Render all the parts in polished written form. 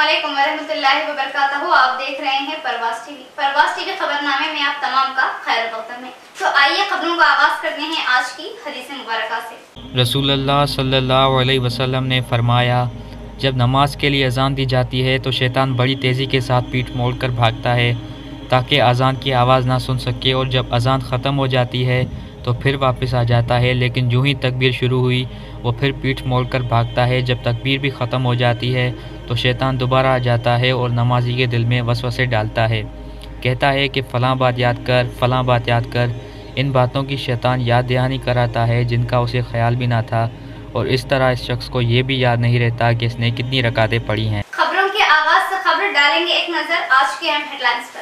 अस्सलामुअलैकुम वरहमतुल्लाहि वबरकातुहू। आप देख रहे हैं परवास टीवी। परवास टीवी खबरनामे में आप तमाम का खैर मक़दम है। तो आइए खबरों का आगाज करते हैं आज की हदीस मुबारका से। रसूलुल्लाह सल्लल्लाहु अलैहि वसल्लम ने फरमाया, जब नमाज के लिए अजान दी जाती है तो शैतान बड़ी तेज़ी के साथ पीठ मोड़कर भागता है ताकि अजान की आवाज़ ना सुन सके, और जब अजान ख़त्म हो जाती है तो फिर वापस आ जाता है, लेकिन जो ही तकबीर शुरू हुई वो फिर पीठ मोड़कर भागता है। जब तकबीर भी ख़त्म हो जाती है तो शैतान दोबारा आ जाता है और नमाजी के दिल में वसवसे डालता है, कहता है कि फ़लाँ बात याद कर, फ़लाँ बात याद कर। इन बातों की शैतान याद दहानी कराता है जिनका उसे ख्याल भी ना था, और इस तरह इस शख्स को ये भी याद नहीं रहता कि इसने कितनी रकातें पढ़ी हैं। खबरों के आगाज से खबर डालेंगे एक नजर आज के अहम हेडलाइंस पर।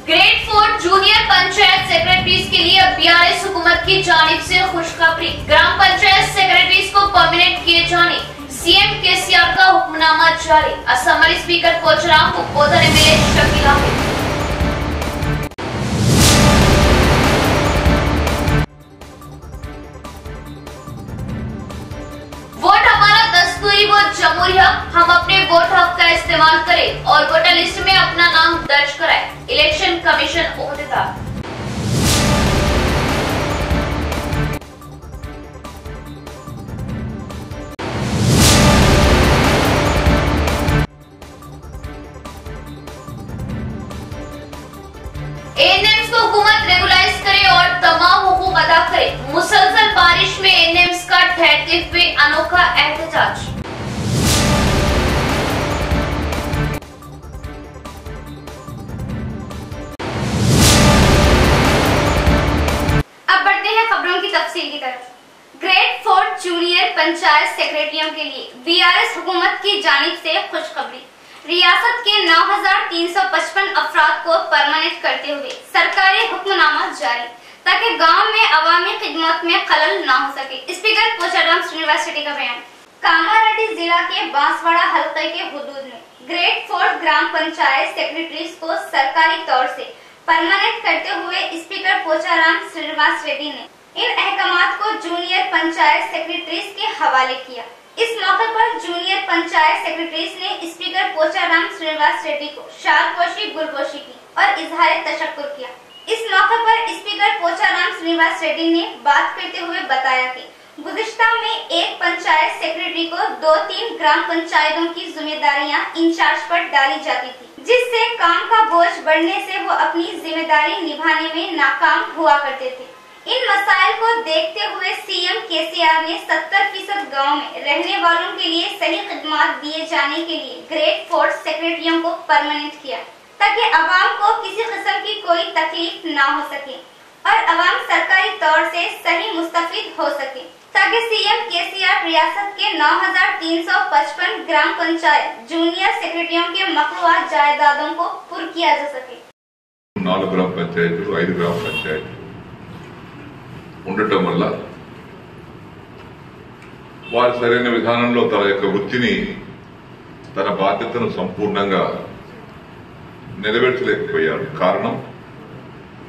ग्रेड 4 जूनियर पंचायत सेक्रेटरीज के लिए BRS हुकूमत की जानिब से खुशखबरी। ग्राम पंचायत सेक्रेटरीज को परमानेंट किए जाने CM KCR का हुक्मनामा जारी। असेंबली स्पीकर पोचराम को कोदर MLA शकील अहमद। वोट हमारा दस्तूरी व जमहूरी हक, हम अपने वोट हक का इस्तेमाल करें और वोटर लिस्ट में अपना नाम दर्ज कराएं। Election commission ओहदेदार। ANMs को हुकूमत रेगुलाइज करे और तमाम हुकूक अदा करे। मुसलसल बारिश में ANMs का ठहरते हुए अनोखा एहतजाज। अब बढ़ते हैं खबरों की तफसील की तरफ। ग्रेड 4 जूनियर पंचायत सेक्रेटरियों के लिए BRS हुकूमत की जानिब से खुशखबरी। रियासत के 9,355 अफराद को परमानेंट करते हुए सरकारी हुक्मनामा जारी, ताकि गांव में अवामी खिदमत में खलल ना हो सके। स्पीकर पोचाराम यूनिवर्सिटी का बयान। कामारेड्डी जिला के बांसवाड़ा हल्के के हुदूद में ग्रेड 4 ग्राम पंचायत सेक्रेटरीज को सरकारी तौर से परमानेंट करते हुए स्पीकर पोचाराम श्रीनिवास रेड्डी ने इन अहकामात को जूनियर पंचायत सेक्रेटरीज के हवाले किया। इस मौके पर जूनियर पंचायत सेक्रेटरीज ने स्पीकर पोचाराम श्रीनिवास रेड्डी को शालपोशी गुलपोशी की और इजहार तशक्कुर किया। इस मौके पर स्पीकर पोचाराम श्रीनिवास रेड्डी ने बात करते हुए बताया कि गुज़िश्ता में एक पंचायत सेक्रेटरी को 2-3 ग्राम पंचायतों की जिम्मेदारियां इंचार्ज पर डाली जाती थी, जिससे काम का बोझ बढ़ने से वो अपनी जिम्मेदारी निभाने में नाकाम हुआ करते थे। इन मसाइल को देखते हुए CM KCR ने 70% गाँव में रहने वालों के लिए सही खिदमत दिए जाने के लिए ग्रेड 4 सेक्रेटरियों को परमानेंट किया, ताकि अवाम को किसी किस्म की कोई तकलीफ ना हो सके और अवाम सरकारी तौर से सही मुस्तफीद हो सके, ताकि CM KCR रियासत के 9,355 ग्राम पंचायत जूनियर सेक्रेटरियों के मखलूआ जायदादों को पुर किया जा सके। 4 గ్రామ పంచాయతీలు 5 గ్రామ పంచాయతీలు ఉండటం వల్ల వారు సరైన విధానంలో తన యొక్క వృత్తిని, తన బాధ్యతను సంపూర్ణంగా నెరవేర్చలేకపోయారు. కారణం,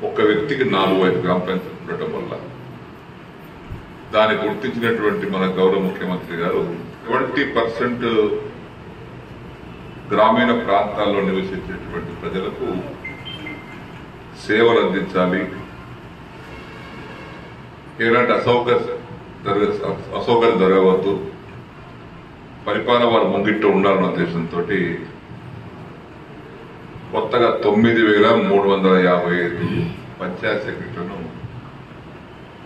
ఒక వ్యక్తికి 4-5 గ్రామ పంచాయతీలు ఉండటం వల్ల. దాన్ని గుర్తించినటువంటి మన గౌరవ ముఖ్యమంత్రి గారు 20% గ్రామీణ ప్రాంతాల్లో నివసించేటువంటి ప్రజలకు సేవలు అందించాలి, ఎలాంటి అసౌకర్యం జరగవద్దు, పరిపాలన వారు ముంగిట్టు ఉండాలన్న ఉద్దేశంతో కొత్తగా 9,355 పంచాయత్ సెక్రటరీలను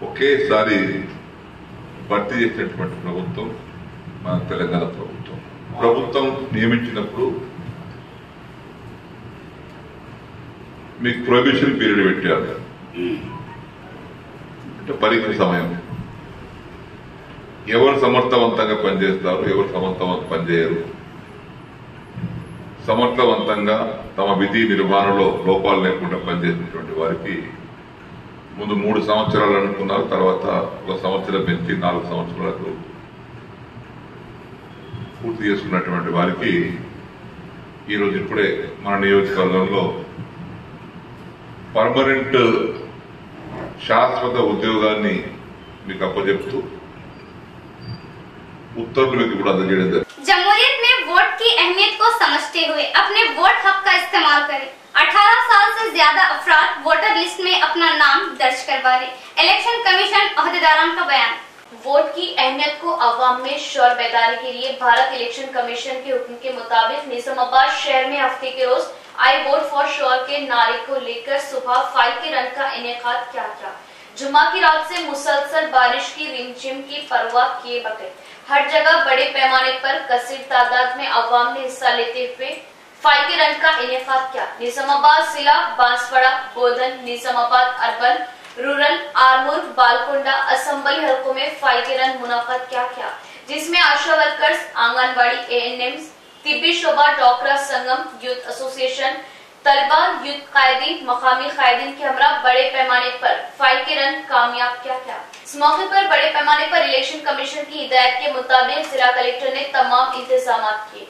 ఒకేసారి భర్తీ చేసినటువంటి ప్రభుత్వం మన తెలంగాణ ప్రభుత్వం. ప్రభుత్వం నియమించినప్పుడు మీకు ప్రొహిబిషన్ పీరియడ్ పెట్టారు, పరీక్ష సమయం. ఎవరు సమర్థవంతంగా పనిచేస్తారు, ఎవరు సమర్థవంతంగా పనిచేయరు, సమర్థవంతంగా తమ విధి నిర్వహణలో లోపాలు లేకుండా పనిచేసినటువంటి వారికి ముందు 3 సంవత్సరాలు అనుకున్నారు, తర్వాత 1 సంవత్సరం పెంచి 4 సంవత్సరాలకు పూర్తి చేసుకున్నటువంటి వారికి ఈరోజు ఇప్పుడే మన నియోజకవర్గంలో పర్మనెంట్ శాశ్వత ఉద్యోగాన్ని మీకు అప్పచెప్తూ ఉత్తర్వులు మీకు కూడా అందజేయడం జరిగింది. जमहूरियत में वोट की अहमियत को समझते हुए अपने वोट हक का इस्तेमाल करें। 18 साल से ज्यादा अफराद वोटर लिस्ट में अपना नाम दर्ज करवा रहे। इलेक्शन कमीशन अहदेदारान का बयान। वोट की अहमियत को अवाम में शोर बेदारी के लिए भारत इलेक्शन कमीशन के हुक्म के मुताबिक निजामाबाद शहर में हफ्ते के रोज आई वोट फॉर श्योर के नारे को लेकर सुबह 5 के रन का इनेकाद किया गया। जुम्मा की रात से मुसलसल बारिश की रिमझिम की परवाह किए बगैर हर जगह बड़े पैमाने पर कसीर तादाद में अवाम ने हिस्सा लेते हुए 5 के रन का इनेकाद किया। निजामाबाद जिला, Banswada, Bodhan, Nizamabad urban, rural, Armoor, Balkonda, assembly हलकों में 5 के रन मुनाफत किया गया, जिसमें आशा वर्कर्स, आंगनबाड़ी, एएनएम्स, तिब्बी शोभा, डॉक्टर संगम, यूथ एसोसिएशन, तलबा, यूथ कायदीन, मकामी कायदीन के हमरा बड़े पैमाने पर 5 के रन कामयाब किया गया। इस मौके पर बड़े पैमाने पर इलेक्शन कमीशन की हिदायत के मुताबिक जिला कलेक्टर ने तमाम इंतजाम किए।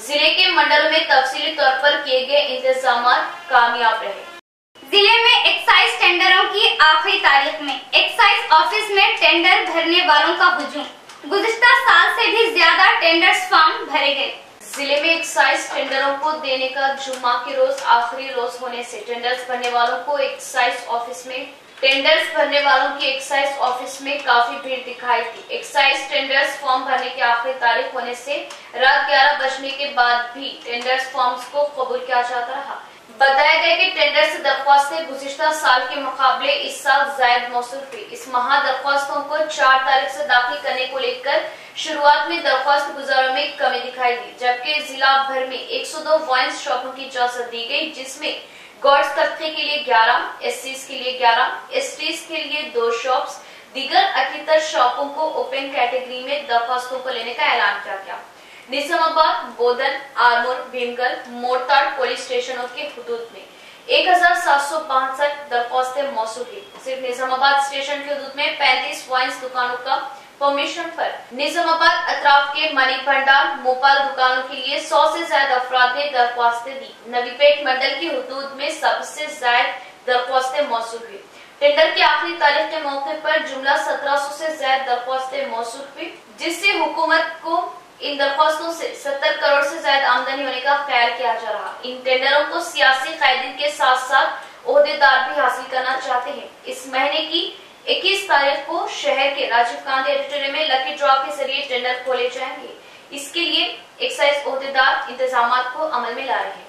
जिले के मंडलों में तफसीली तौर पर किए गए इंतजाम कामयाब रहे। जिले में एक्साइज टेंडरों की आखिरी तारीख में एक्साइज ऑफिस में टेंडर भरने वालों का हुजूम। गुज़िश्ता साल से भी ज्यादा टेंडर्स फॉर्म भरे गए। जिले में एक्साइज टेंडरों को देने का जुम्मा के रोज आखिरी रोज होने से टेंडर्स भरने वालों की एक्साइज ऑफिस में काफी भीड़ दिखाई दी। एक्साइज टेंडर्स फॉर्म भरने की आखिरी तारीख होने से रात 11 बजने के बाद भी टेंडर्स फॉर्म्स को कबूल किया जाता रहा। बताया गया कि टेंडर से दरख्वास्तें गुज़िश्ता साल के मुकाबले इस साल ज्यादा मौसूल हुई। इस माह दरख्वास्तों को 4 तारीख से दाखिल करने को लेकर शुरुआत में दरख्वास्त गुजारों में कमी दिखाई दी, जबकि जिला भर में 102 वाइन शॉपों की इजाजत दी गई, जिसमें गॉड्स तबके के लिए 11, एससीज के लिए 11, एसटीज के लिए 2 शॉप्स, दीगर 78 शॉपों को ओपन कैटेगरी में दरख्वास्तों को लेने का ऐलान किया गया। निजामाबाद, बोधन, आरमूर, भीमगल, मोरताड़ पुलिस स्टेशनों के हुदूद में 1762 दरख्वास्तें मौसूल हुई। सिर्फ निजामाबाद स्टेशन के हुदूद में 35 वाइन दुकानों का परमिशन पर निजामाबाद अतराफ के मनी भंडार, मोपाल दुकानों के लिए 100 से ज्यादा अफराद ने दरख्वास्तें दी। नवीपेट मंडल की हुदूद में सबसे ज्यादा दरख्वास्तें मौसूल हुई। टेंडर की आखिरी तारीख के मौके पर जुमला 1700 से ज्यादा दरख्वास्तें मौसूल हुई, जिससे हुकूमत को इन दरख्वास्तों से 70 करोड़ से ज्यादा आमदनी होने का ख्याल किया जा रहा। इन टेंडरों को सियासी कायदीन के साथ साथ ओहदेदार भी हासिल करना चाहते हैं। इस महीने की 21 तारीख को शहर के राजीव गांधी ऑडिटोरियम में लकी ड्रॉ के जरिए टेंडर खोले जाएंगे। इसके लिए एक्साइज ओहदेदार इंतजाम को अमल में ला रहे हैं।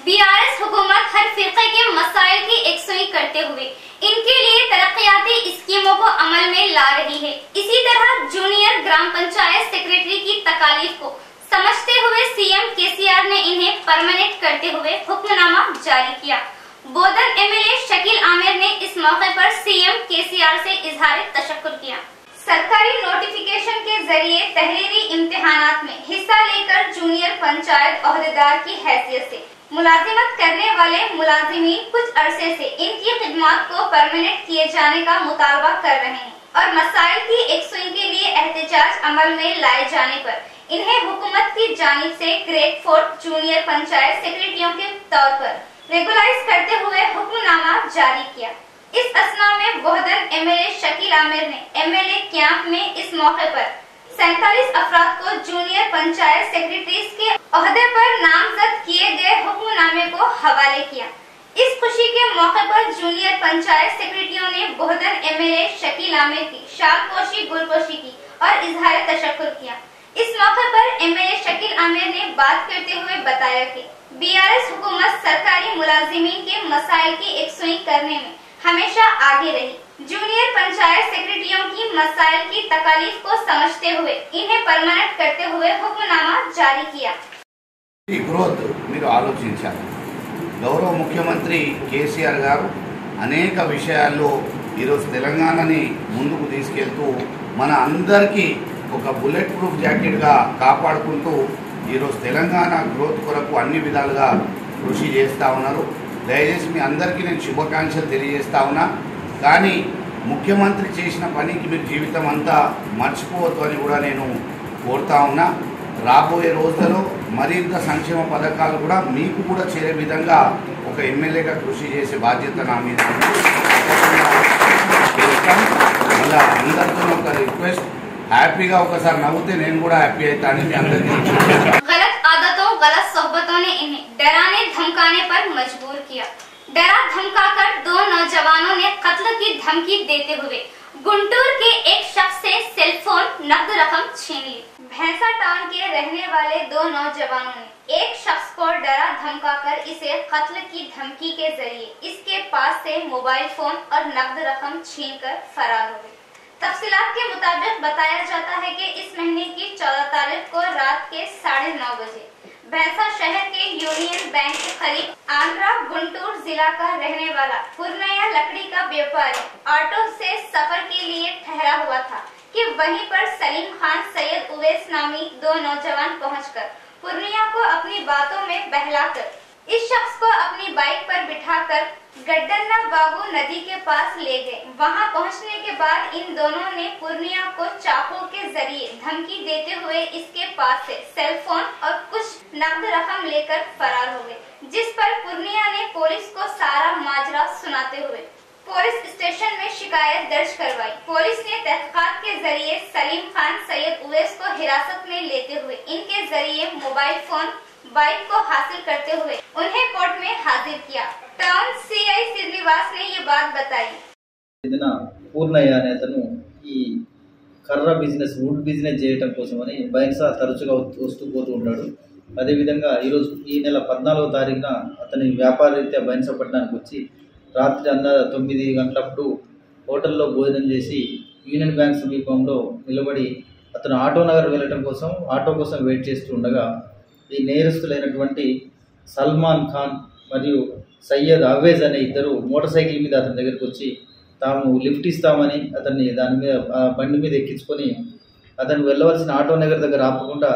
बीआरएस हुकूमत हर फिरके के मसाइल की एकसुई करते हुए इनके लिए तरक्याती स्कीमों को अमल में ला रही है। इसी तरह जूनियर ग्राम पंचायत सेक्रेटरी की तकालीफ को समझते हुए सीएम केसीआर ने इन्हें परमानेंट करते हुए हुक्मनामा जारी किया। बोधन एमएलए शकील आमिर ने इस मौके पर सीएम केसीआर से इजहार तशक्कुर किया। सरकारी नोटिफिकेशन के जरिए तहरीरी इम्तिहानात में हिस्सा लेकर जूनियर पंचायत ओहदेदार की हैसियत से मुलाजिमत करने वाले मुलाजिमीन कुछ अरसे से इनकी खिदमत को परमानेंट किए जाने का मुतालबा कर रहे हैं और मसाइल की एकसुई के लिए एहतजाज अमल में लाए जाने पर इन्हें हुकूमत की जानिब से ग्रेड 4 जूनियर पंचायत सेक्रेटरियों के तौर पर रेगुलाइज करते हुए हुक्मनामा जारी किया। इस असना में बोधन एमएलए शकील आमिर ने एमएलए कैंप में इस मौके पर 47 अफराद को जूनियर पंचायत सेक्रेटरीज के ओहदे पर नामजद किए गए हुक्मनामे को हवाले किया। इस खुशी के मौके पर जूनियर पंचायत सेक्रेटरियों ने बोधन एमएलए शकील आमिर की शालपोशी गुलपोशी की और इजहार तशक्कुर किया। इस मौके पर एमएलए शकील आमिर ने बात करते हुए बताया कि बीआरएस हुकूमत सरकारी मुलाजिमीन के मसाइल की एकसुई करने में हमेशा आगे रही। जूनियर पंचायत सेक्रेटरियों की मसाइल की तकालीफ को समझते हुए इन्हें परमानेंट करते हुए हुक्मनामा जारी किया। గ్రోత్ మీరు ఆలోచించాలి। గౌరవ ముఖ్యమంత్రి కేసీఆర్ గారు అనేక విషయాల్లో ఈరోజు తెలంగాణని ముందుకు తీసుకెళ్తూ మన అందరికీ ఒక బుల్లెట్ ప్రూఫ్ జాకెట్గా కాపాడుకుంటూ ఈరోజు తెలంగాణ గ్రోత్ కొరకు అన్ని విధాలుగా కృషి చేస్తూ ఉన్నారు। దయచేసి మీ అందరికీ నేను శుభాకాంక్షలు తెలియజేస్తా ఉన్నా। కానీ ముఖ్యమంత్రి చేసిన పనికి మీరు జీవితం అంతా మర్చిపోవద్దు అని కూడా నేను కోరుతా ఉన్నా। రాబోయే రోజులలో మరింత సంక్షేమ పథకాలు కూడా మీకు కూడా చేరే విధంగా ఒక ఎమ్మెల్యేగా కృషి చేసే బాధ్యత నా మీద ఉంది। మళ్ళీ అందరితో ఒక రిక్వెస్ట్, హ్యాపీగా ఒకసారి నవ్వుతే నేను కూడా హ్యాపీ అవుతాను మీ అందరికీ। गलत आदतों गलत सोहबतों ने इन्हें डराने धमकाने पर मजबूर किया। डरा धमकाकर 2 नौजवानों ने कत्ल की धमकी देते हुए गुंटूर के एक शख्स से सेलफोन नकद रकम छीन ली। भैंसा टाउन के रहने वाले 2 नौजवानों ने एक शख्स को डरा धमकाकर इसे कत्ल की धमकी के जरिए इसके पास से मोबाइल फोन और नकद रकम छीनकर फरार हो गए। तफसीलात के मुताबिक बताया जाता है कि इस महीने की 14 तारीख को रात के 9:30 बजे भैंसा शहर के यूनियन बैंक के करीब आंध्रा गुंटूर जिला का रहने वाला पुरनया लकड़ी का व्यापारी ऑटो से सफर के लिए ठहरा हुआ था कि वहीं पर सलीम खान सैयद उवैस नामी 2 नौजवान पहुंचकर पूर्णिया को अपनी बातों में बहलाकर इस शख्स को अपनी बाइक पर बिठाकर गड्डन्ना बाबू नदी के पास ले गए। वहां पहुंचने के बाद इन दोनों ने पूर्णिया को चाकू के जरिए धमकी देते हुए इसके पास से सेल फोन और कुछ नकद रकम लेकर फरार हो गए, जिस पर पूर्णिया ने पुलिस को सारा माजरा सुनाते हुए पुलिस स्टेशन में शिकायत दर्ज करवाई। पुलिस ने तहकीकात के जरिए सलीम खान सैयद उवैस को हिरासत में लेते हुए इनके जरिए मोबाइल फोन बाइक को हासिल करते हुए उन्हें कोर्ट में हाजिर किया। टाउन सीआई श्रीनिवास ने ये बात बताई। పూర్ణయ్య అనే అతను ఈ కర్ర బిజినెస్ వుడ్ బిజినెస్ చేయడం కోసమని బైన్సా తరచుగా వస్తూ పోతూ ఉంటాడు। అదేవిధంగా ఈరోజు ఈ నెల 14వ తారీఖున అతని వ్యాపార రీత్యా బైన్సా పట్టణానికి వచ్చి రాత్రి 9 గంటలప్పుడు హోటల్లో భోజనం చేసి యూనియన్ బ్యాంక్ సమీపంలో నిలబడి అతను ఆటో నగర్ వెళ్ళడం కోసం ఆటో కోసం వెయిట్ చేస్తూ ఉండగా ఈ నేరస్తులైనటువంటి సల్మాన్ ఖాన్ మరియు సయ్యద్ అవేజ్ అనే ఇద్దరు మోటార్ సైకిల్ మీద అతని దగ్గరికి వచ్చి తాము లిఫ్ట్ ఇస్తామని అతన్ని దాని మీద బండి మీద ఎక్కించుకొని అతను వెళ్ళవలసిన ఆటో నగర్ దగ్గర ఆపకుండా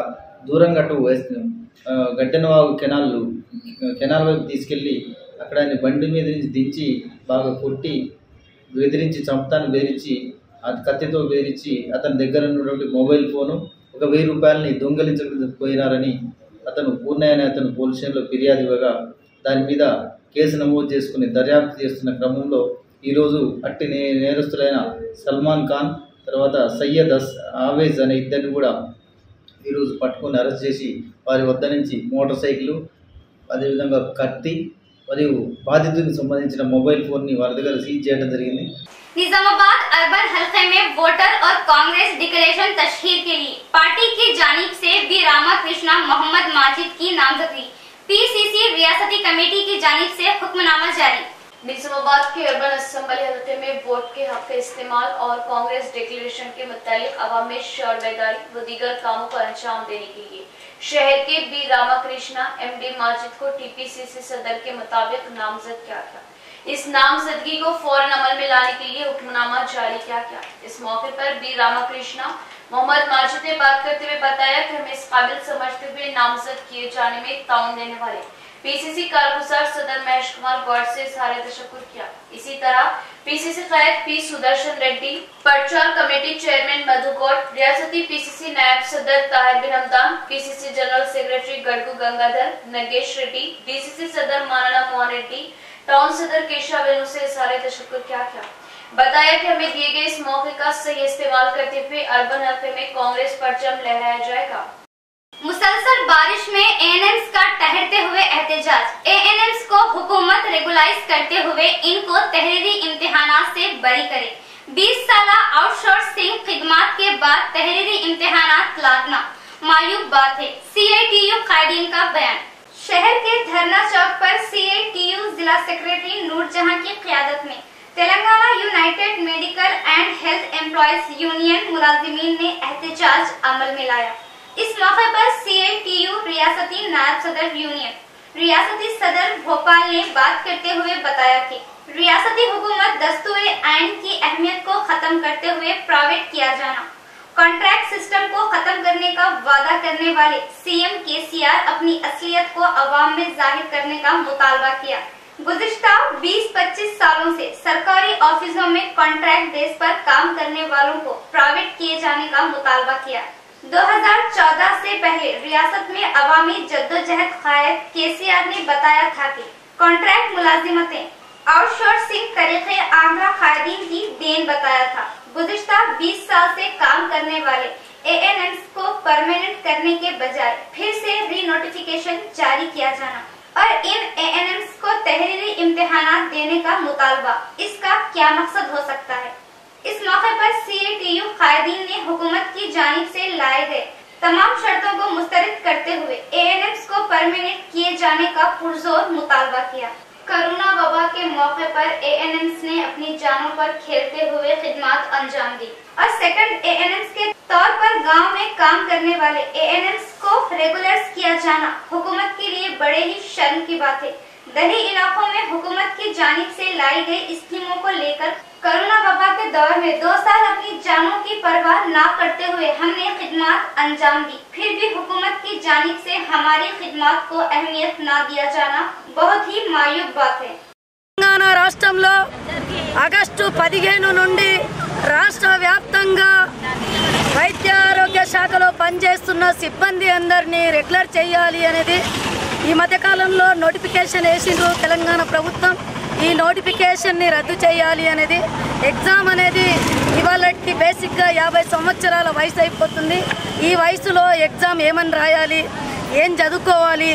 దూరంగా అటు గడ్డెనవాగు కెనాల్ వైపు తీసుకెళ్ళి అక్కడ ఆయన బండి మీద నుంచి దించి బాగా కొట్టి బెదిరించి చంపుతాను బెదిరించి అది కత్తితో బెదిరించి అతని దగ్గర ఉన్నటువంటి మొబైల్ ఫోను 1000 రూపాయలని దొంగలించకపోయినారని అతను పూర్ణయ్య అనే అతను పోలీస్ స్టేషన్లో ఫిర్యాదు ఇవ్వగా దాని మీద కేసు నమోదు చేసుకుని దర్యాప్తు చేస్తున్న క్రమంలో ఈరోజు అట్టి నేరస్తులైన సల్మాన్ ఖాన్ తర్వాత సయ్యద్ ఆవేజ్ అనే ఇద్దరిని కూడా ఈరోజు పట్టుకొని అరెస్ట్ చేసి వారి వద్ద నుంచి మోటార్ సైకిల్ అదేవిధంగా కత్తి మరియు బాధితులకు సంబంధించిన మొబైల్ ఫోన్ ని వారి దగ్గర సీజ్ చేయడం జరిగింది। निजामाबाद अर्बन हल्के में वोटर और कांग्रेस डिक्लेरेशन तशहीर के लिए पार्टी की जानिब से वी रामाकृष्णा मोहम्मद माजिद की नामजदगी पीसीसी रियासती कमेटी की जानिब से हुक्मनामा जारी। निजामाबाद के अर्बन असेंबली हल्के में वोट के हक का इस्तेमाल और कांग्रेस डिक्लेरेशन के मुतालिक अवाम में शौर बेदारी व दीगर कामों को अंजाम देने के लिए शहर के बी रामाकृष्णा एमडी माजिद को टीपीसीसी सदर के मुताबिक नामजद किया गया। इस नामजदगी को फौरन अमल में लाने के लिए हुक्मनामा जारी किया गया। इस मौके पर बी रामाकृष्णा मोहम्मद माजिद ने बात करते हुए बताया कि हम इस काबिल समझते हुए नामजद किए जाने में ताउन देने वाले पीसीसी कारगुजार सदर महेश कुमार गौड़ से इज़हार तशक्कुर किया। इसी तरह पीसीसी कायद पी सुदर्शन रेड्डी, प्रचार कमेटी चेयरमैन मधु गौड़, रियासती पीसीसी नायब सदर Tahir bin Hamdan, PCC general secretary Gadugu Gangadhar, Nagesh Reddy, DCC सदर मानाना मोहन रेड्डी, टाउन सदर केशव वेणु से इज़हार तशक्कुर किया। बताया कि हमें दिए गए इस मौके का सही इस्तेमाल करते हुए अर्बन हल्के में कांग्रेस परचम लहराया जाएगा। मुसलसल बारिश में एएनएम्स का ठहरते हुए एहतजाज। एएनएम्स को हुकूमत रेगुलाइज करते हुए इनको तहरीरी इम्तिहानात से बरी करे। 20 साल आउटसोर्सिंग खिदमात के बाद तहरीरी इम्तिहानात लादना मायूब बात है, सीआईटीयू कायदीन का बयान। शहर के धरना चौक पर सीआईटीयू जिला सेक्रेटरी नूरजहां की क़यादत में Telangana United Medical and Health Employees Union मुलाजिमीन ने एहतजाज अमल में लाया। इस मौके पर सीआईटीयू रियासती नायब सदर यूनियन रियासती सदर भोपाल ने बात करते हुए बताया कि रियासती हुकूमत दस्तूर आइन की अहमियत को खत्म करते हुए प्राइवेट किया जाना, कॉन्ट्रैक्ट सिस्टम को खत्म करने का वादा करने वाले सीएम केसीआर अपनी असलियत को अवाम में जाहिर करने का मुतालबा किया। गुज़िश्ता 20-25 सालों से सरकारी ऑफिसों में कॉन्ट्रैक्ट बेस पर काम करने वालों को प्राइवेट किए जाने का मुतालबा किया। 2014 से पहले रियासत में अवामी जद्दोजहद कायद केसीआर ने बताया था कि कॉन्ट्रैक्ट मुलाजिमतें आउटसोर्सिंग तरीके आंध्रा कायदीन की देन बताया था। गुज़िश्ता 20 साल से काम करने वाले ANMs को परमानेंट करने के बजाय फिर से री-नोटिफिकेशन जारी किया जाना और इन ANMs को तहरीरी इम्तिहानात देने का मुतालबा, इसका क्या मकसद हो सकता है? इस मौके पर CATU कायदीन ने हुकूमत की जानिब से लाए गए तमाम शर्तों को मुस्तरद करते हुए ANMs को परमानेंट किए जाने का पुरजोर मुतालबा किया। कोरोना वबा के मौके पर ANMs ने अपनी जानों पर खेलते हुए खिदमत अंजाम दी और सेकंड ANMs के तौर पर गांव में काम करने वाले ANMs को रेगुलर्स किया जाना हुकूमत के लिए बड़े ही शर्म की बात है। दही इलाकों में हुकूमत की जानिब से लाई गई स्कीमों को लेकर कोरोना वबा के दौर में 2 साल अपनी जानों की परवाह न करते हुए हमने खिदमत अंजाम दी, फिर भी हुकूमत की जानिब से हमारी खिदमत को अहमियत न दिया जाना बहुत ही मायूब बात है। తెలంగాణ రాష్ట్రంలో ఆగస్టు 15 నుండి రాష్ట్ర వ్యాప్తంగా వైద్య ఆరోగ్య శాఖలో పనిచేస్తున్న సిబ్బంది అందరినీ రెగ్యులర్ చేయాలి అనేది ఈ మధ్యకాలంలో నోటిఫికేషన్ వేసిండ్రు తెలంగాణ ప్రభుత్వం। ఈ నోటిఫికేషన్ని రద్దు చేయాలి అనేది ఎగ్జామ్ అనేది ఇవాళకి బేసిక్గా 50 సంవత్సరాల వయసు అయిపోతుంది। ఈ వయసులో ఎగ్జామ్ ఏమని రాయాలి, ఏం చదువుకోవాలి,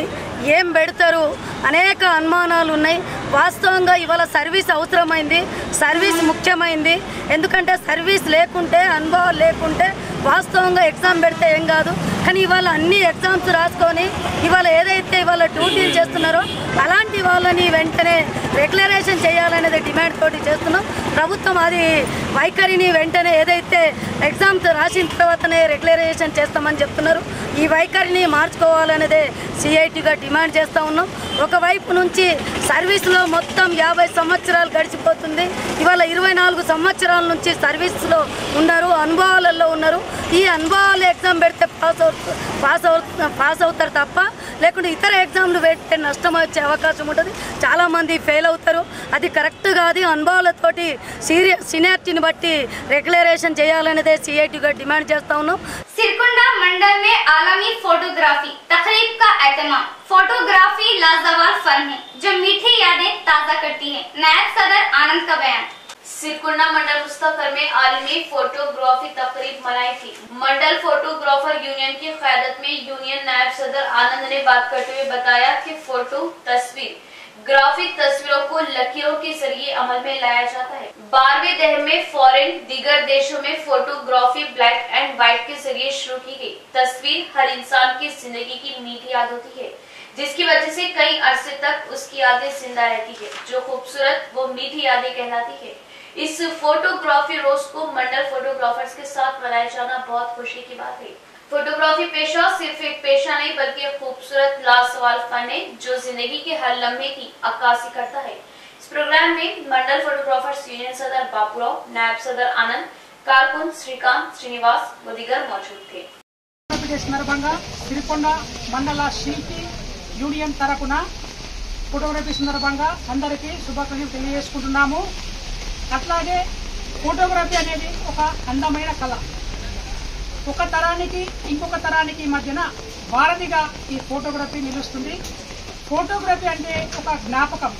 ఏం పెడతారు అనేక అనుమానాలు ఉన్నాయి। వాస్తవంగా ఇవాళ సర్వీస్ అవసరమైంది, సర్వీస్ ముఖ్యమైంది। ఎందుకంటే సర్వీస్ లేకుంటే, అనుభవం లేకుంటే వాస్తవంగా ఎగ్జామ్ పెడితే ఏం కాదు। కానీ ఇవాళ అన్ని ఎగ్జామ్స్ రాసుకొని ఇవాళ ఏదైతే ఇవాళ డ్యూటీలు చేస్తున్నారో అలాంటి వాళ్ళని వెంటనే రెగ్యులరేషన్ చేయాలనేది డిమాండ్ తోటి చేస్తున్నాం। ప్రభుత్వం అది వైఖరిని వెంటనే ఏదైతే ఎగ్జామ్స్ రాసిన తర్వాతనే రెగ్యులరేషన్ చేస్తామని చెప్తున్నారు, ఈ వైఖరిని మార్చుకోవాలనేదే CITగా డిమాండ్ చేస్తూ ఉన్నాం। ఒకవైపు నుంచి సర్వీస్లో మొత్తం 50 సంవత్సరాలు గడిచిపోతుంది, ఇవాళ 24 సంవత్సరాల నుంచి సర్వీస్లో ఉన్నారు, అనుభవాలలో ఉన్నారు। ఈ అనుభవాలు ఎగ్జామ్ పెడితే పాస్ అవుతారు తప్ప లేకుంటే ఇతర ఎగ్జామ్లు పెడితే నష్టం వచ్చే అవకాశం ఉంటుంది, చాలామంది ఫెయిల్ అవుతారు। అది కరెక్ట్ కాదు। అనుభవాలతోటి సీనియారిటీని బట్టి రెగ్యులరేషన్ చేయాలనేదే CITగా డిమాండ్ చేస్తూ ఉన్నాం। सिरकुंडा मंडल में आलमी फोटोग्राफी तकरीब का एहतमाम। फोटोग्राफी लाजवाब फन है जो मीठी यादें ताज़ा करती है। नायब सदर आनंद का बयान। सिरकुंडा मंडल मुस्तकर में आलमी फोटोग्राफी तकरीब मनाई थी। मंडल फोटोग्राफर यूनियन की क़यादत में यूनियन नायब सदर आनंद ने बात करते हुए बताया कि फोटो तस्वीर ग्राफिक तस्वीरों को लकीरों के जरिए अमल में लाया जाता है। 12वें दहर में फॉरेन दीगर देशों में फोटोग्राफी ब्लैक एंड व्हाइट के जरिए शुरू की गई। तस्वीर हर इंसान की जिंदगी की मीठी याद होती है, जिसकी वजह से कई अरसे तक उसकी यादें जिंदा रहती है, जो खूबसूरत वो मीठी यादें कहलाती है। इस फोटोग्राफी रोज को मंडल फोटोग्राफर्स के साथ मनाया जाना बहुत खुशी की बात है। फोटोग्राफी पेशा सिर्फ एक पेशा नहीं बल्कि एक खूबसूरत लाजवाब फन है जो जिंदगी के हर लम्हे की अक्कासी करता है। इस प्रोग्राम में मंडल फोटोग्राफर्स यूनियन सदर बापूराव, नायब सदर आनंद, कारकुन श्रीकांत, श्रीनिवास व दीगर मौजूद थे। సందర్భంగా సిరికొండ మండల శిల్పి యూనియన్ తరపున ఫోటోగ్రఫీ సందర్భంగా అందరికీ శుభాకాంక్షలు తెలియజేసుకుంటున్నాము। అట్లాగే ఫోటోగ్రఫీ అనేది ఒక అందమైన కళ, ఒక తరానికి ఇంకొక తరానికి మధ్యన వారధిగా ఈ ఫోటోగ్రఫీ నిలుస్తుంది। ఫోటోగ్రఫీ అంటే ఒక జ్ఞాపకం,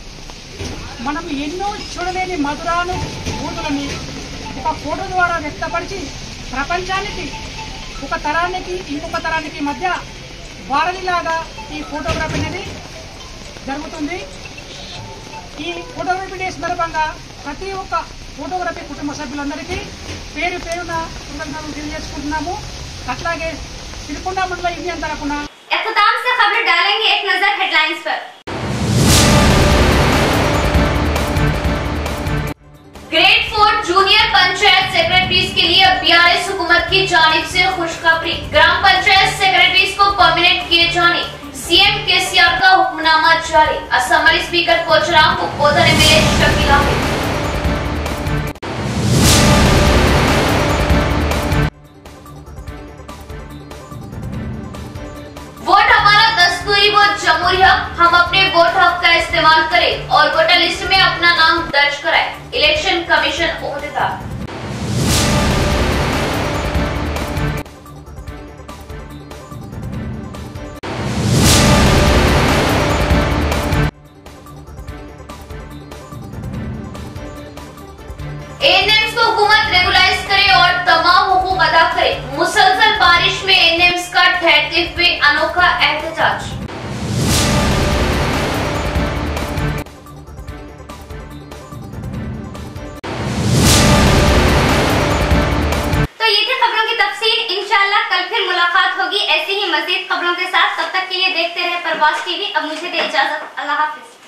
మనం ఎన్నో చూడలేని మధురానుభూతులని ఒక ఫోటో ద్వారా వ్యక్తపరిచి ప్రపంచానికి, ఒక తరానికి ఇంకొక తరానికి మధ్య వారధిలాగా ఈ ఫోటోగ్రఫీ అనేది జరుగుతుంది। ఈ ఫోటోగ్రఫీ డే సందర్భంగా ప్రతి ఒక్క ఫోటోగ్రఫీ కుటుంబ సభ్యులందరికీ పేరు పేరున కృతజ్ఞతలు తెలియజేసుకుంటున్నాము। అట్లాగే సిరికొండ మండల యూనియన్ తరపున इख्तिताम से खबर डालेंगे एक नजर हेडलाइंस पर। ग्रेड 4 जूनियर पंचायत सेक्रेटरीज के लिए BRS हुकूमत की जानिब से खुशखबरी। ग्राम पंचायत सेक्रेटरीज को परमानेंट किए जाने CM KCR का हुक्मनामा जारी। असम्बली स्पीकर पोचराम को पौधा ने मिले शकील हाफिज। वोट हमारा दस्तूरी व जमहूरी हक, हम अपने वोट हक का इस्तेमाल करें और वोटर लिस्ट में अपना नाम दर्ज कराएं। Election commission ओहदेदार। ANMs को हुकूमत रेगुलाइज ठहरते हुए अनोखा एहतजाज। तो ये थी खबरों की तफसील। इंशाल्लाह कल फिर मुलाकात होगी ऐसी ही मजीद खबरों के साथ। तब तक के लिए देखते रहे प्रवास टीवी। अब मुझे दे इजाजत। अल्लाह हाफिज।